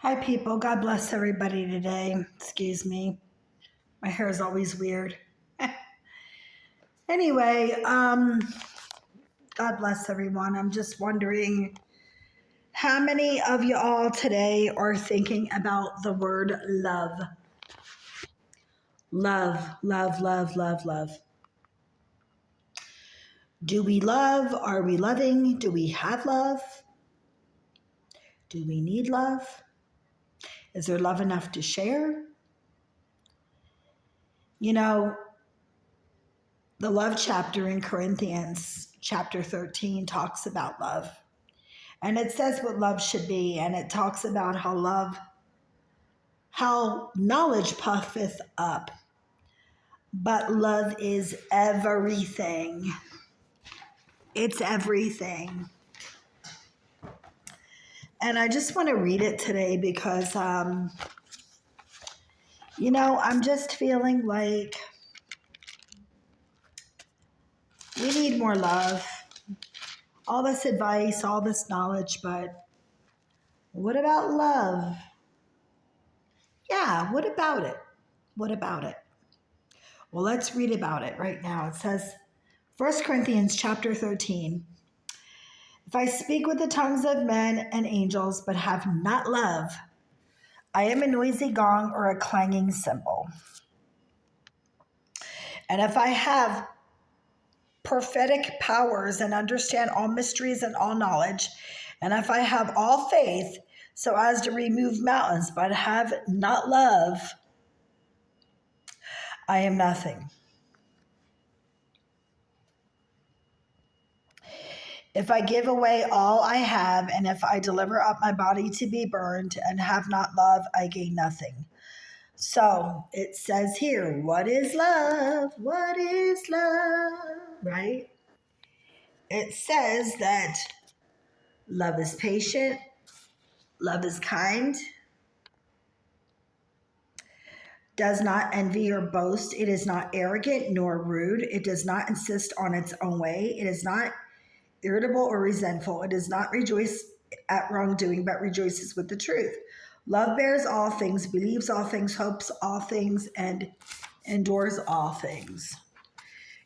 Hi, people. God bless everybody today. Excuse me. My hair is always weird. Anyway, God bless everyone. I'm just wondering how many of you all today are thinking about the word love? Love, love, love, love, love. Do we love? Are we loving? Do we have love? Do we need love? Is there love enough to share? You know, the love chapter in Corinthians, chapter 13, talks about love. And it says what love should be. And it talks about how knowledge puffeth up, but love is everything. It's everything. And I just want to read it today because, I'm just feeling like we need more love. All this advice, all this knowledge, but what about love? Yeah, what about it? What about it? Well, let's read about it right now. It says, 1 Corinthians chapter 13. If I speak with the tongues of men and angels, but have not love, I am a noisy gong or a clanging cymbal. And if I have prophetic powers and understand all mysteries and all knowledge, and if I have all faith so as to remove mountains, but have not love, I am nothing. If I give away all I have, and if I deliver up my body to be burned and have not love, I gain nothing. So it says here, what is love? What is love? Right? It says that love is patient, love is kind, does not envy or boast, it is not arrogant nor rude, it does not insist on its own way, it is not irritable or resentful, it does not rejoice at wrongdoing, but rejoices with the truth. Love bears all things, believes all things, hopes all things, and endures all things.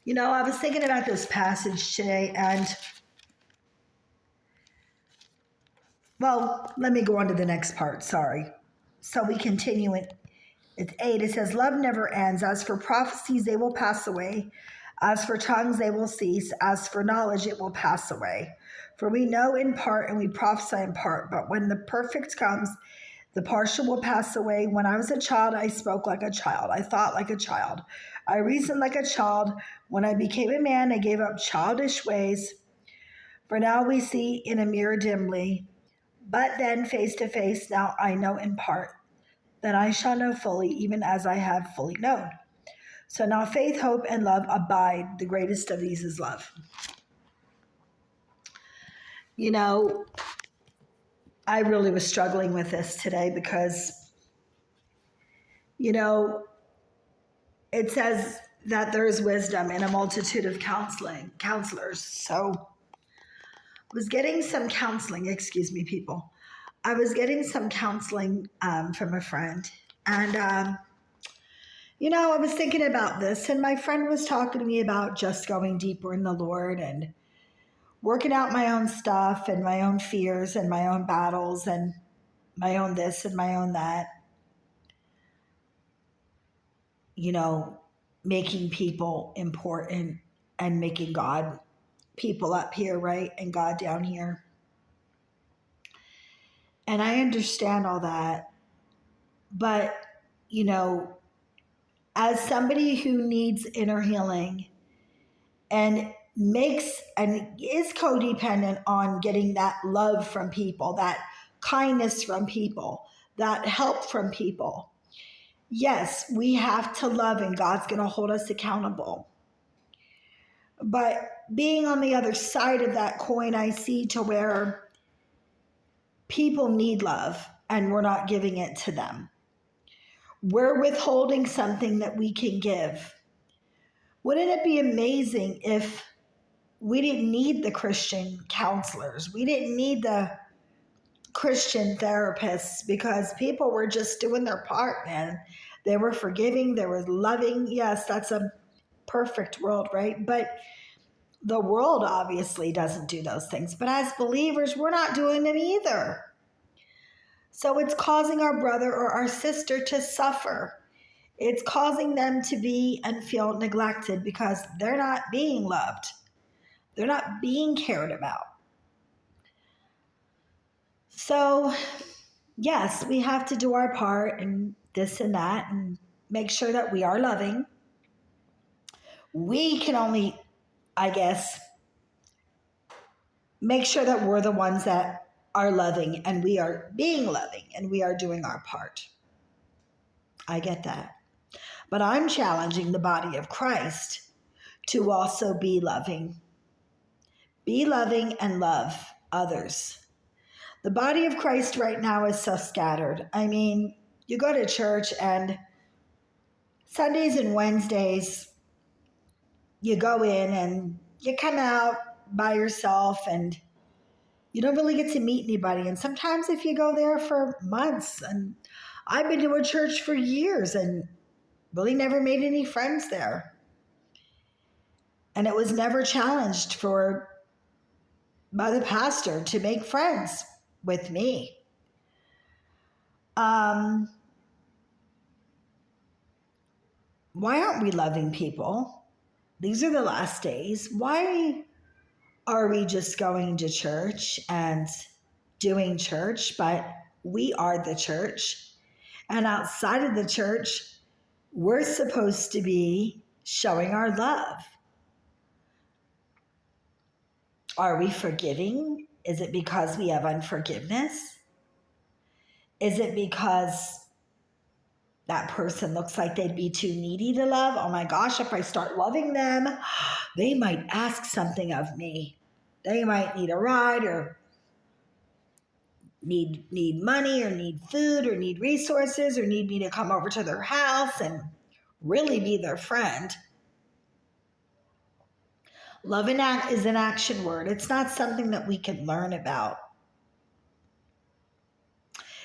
I was thinking about this passage today, and let me go on to the next part. Sorry. So we continue in it's 8. It says, love never ends. As for prophecies, they will pass away. As for tongues, they will cease. As for knowledge, it will pass away. For we know in part and we prophesy in part, but when the perfect comes, the partial will pass away. When I was a child, I spoke like a child. I thought like a child. I reasoned like a child. When I became a man, I gave up childish ways. For now we see in a mirror dimly, but then face to face, now I know in part. Then I shall know fully, even as I have fully known. So now faith, hope, and love abide. The greatest of these is love. I really was struggling with this today because, it says that there is wisdom in a multitude of counselors. So I was getting some counseling, excuse me, people. I was getting some counseling from a friend. And, I was thinking about this, and my friend was talking to me about just going deeper in the Lord and working out my own stuff and my own fears and my own battles and my own this and my own that. Making people important and making God people up here, right? And God down here. And I understand all that. But, as somebody who needs inner healing and makes and is codependent on getting that love from people, that kindness from people, that help from people, yes, we have to love and God's going to hold us accountable. But being on the other side of that coin, I see to where people need love and we're not giving it to them. We're withholding something that we can give. Wouldn't it be amazing if we didn't need the Christian counselors? We didn't need the Christian therapists because people were just doing their part, man. They were forgiving, they were loving. Yes, that's a perfect world, right? But the world obviously doesn't do those things. But as believers, we're not doing them either. So it's causing our brother or our sister to suffer. It's causing them to be and feel neglected because they're not being loved. They're not being cared about. So, yes, we have to do our part and this and that and make sure that we are loving. We can only, I guess, make sure that we're the ones that are loving and we are being loving and we are doing our part. I get that. But I'm challenging the body of Christ to also be loving. Be loving and love others. The body of Christ right now is so scattered. I mean, you go to church and Sundays and Wednesdays, you go in and you come out by yourself and you don't really get to meet anybody. And sometimes if you go there for months, and I've been to a church for years and really never made any friends there. And it was never challenged by the pastor to make friends with me. Why aren't we loving people? These are the last days. Why are we just going to church and doing church? But we are the church. And outside of the church, we're supposed to be showing our love. Are we forgiving? Is it because we have unforgiveness? Is it because that person looks like they'd be too needy to love? Oh my gosh, if I start loving them, they might ask something of me. They might need a ride or need money or need food or need resources or need me to come over to their house and really be their friend. Love is an action word. It's not something that we can learn about.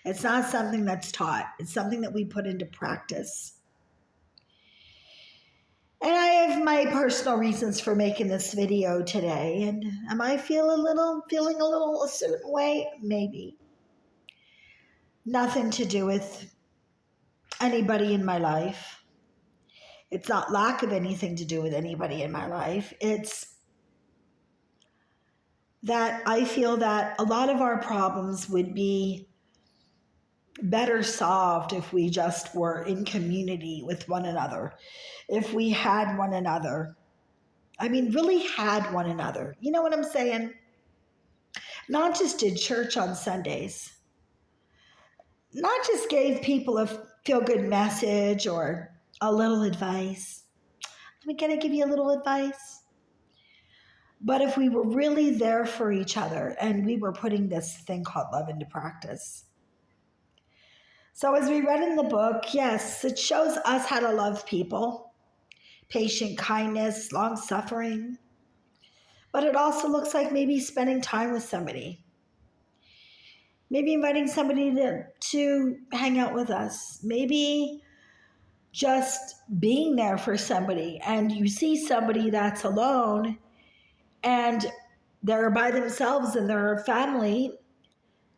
It's not something that's taught. It's something that we put into practice. And I have my personal reasons for making this video today. And am I feeling a little a certain way? Maybe. Nothing to do with anybody in my life. It's not lack of anything to do with anybody in my life. It's that I feel that a lot of our problems would be better solved if we just were in community with one another. If we had one another. I mean, really had one another. You know what I'm saying? Not just did church on Sundays. Not just gave people a feel-good message or a little advice. Can I give you a little advice? But if we were really there for each other and we were putting this thing called love into practice. So as we read in the book, yes, it shows us how to love people, patient kindness, long-suffering. But it also looks like maybe spending time with somebody. Maybe inviting somebody to hang out with us. Maybe just being there for somebody. And you see somebody that's alone and they're by themselves and they're a family.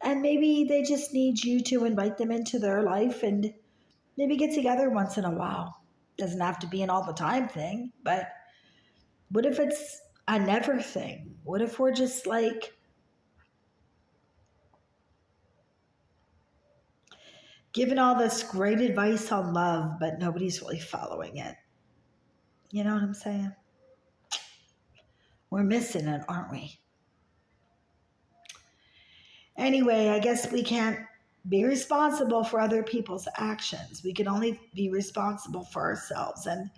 And maybe they just need you to invite them into their life and maybe get together once in a while. Doesn't have to be an all the time thing, but what if it's a never thing? What if we're just like giving all this great advice on love, but nobody's really following it? You know what I'm saying? We're missing it, aren't we? Anyway, I guess we can't be responsible for other people's actions. We can only be responsible for ourselves. And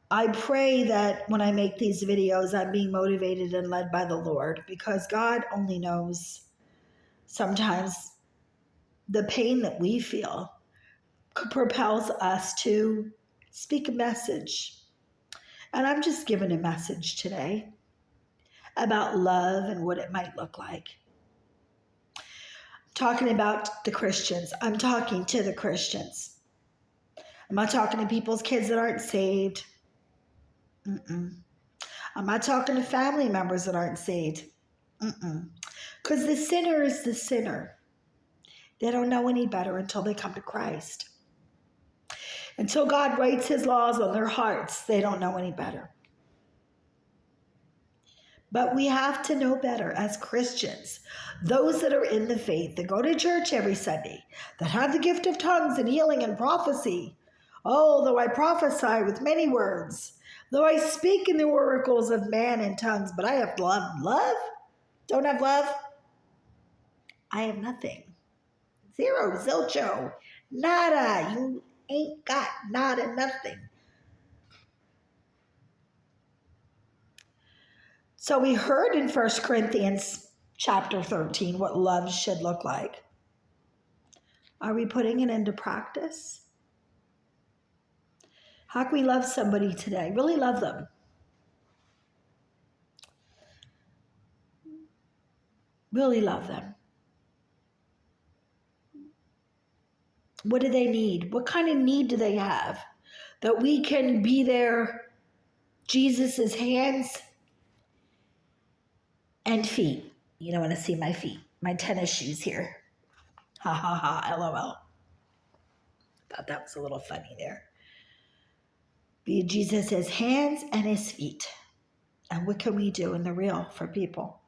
I pray that when I make these videos, I'm being motivated and led by the Lord, because God only knows sometimes the pain that we feel propels us to speak a message. And I'm just giving a message today about love and what it might look like. Talking about the Christians. I'm talking to the Christians. I'm not talking to people's kids that aren't saved. I'm not talking to family members that aren't saved. Because the sinner is the sinner. They don't know any better until they come to Christ. Until God writes his laws on their hearts, they don't know any better. But we have to know better as Christians. Those that are in the faith, that go to church every Sunday, that have the gift of tongues and healing and prophecy. Oh, though I prophesy with many words, though I speak in the oracles of man in tongues, but I have love? Don't have love? I have nothing. Zero, zilcho, nada. You ain't got nada, nothing. So we heard in 1 Corinthians chapter 13 what love should look like. Are we putting it into practice? How can we love somebody today? Really love them. Really love them. What do they need? What kind of need do they have? That we can be their Jesus's hands and feet. You don't want to see my feet, my tennis shoes here. Ha ha ha, LOL. Thought that was a little funny there. Be Jesus' hands and his feet. And what can we do in the real for people?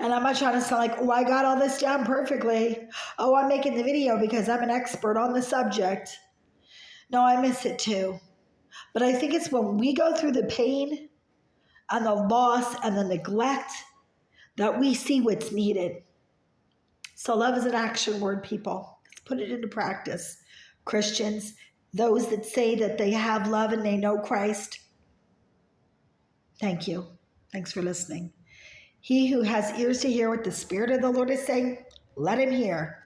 And I'm not trying to sound like, oh, I got all this down perfectly. Oh, I'm making the video because I'm an expert on the subject. No, I miss it too. But I think it's when we go through the pain and the loss and the neglect that we see what's needed. So love is an action word, people. Let's put it into practice. Christians, those that say that they have love and they know Christ. Thank you. Thanks for listening. He who has ears to hear what the Spirit of the Lord is saying, let him hear.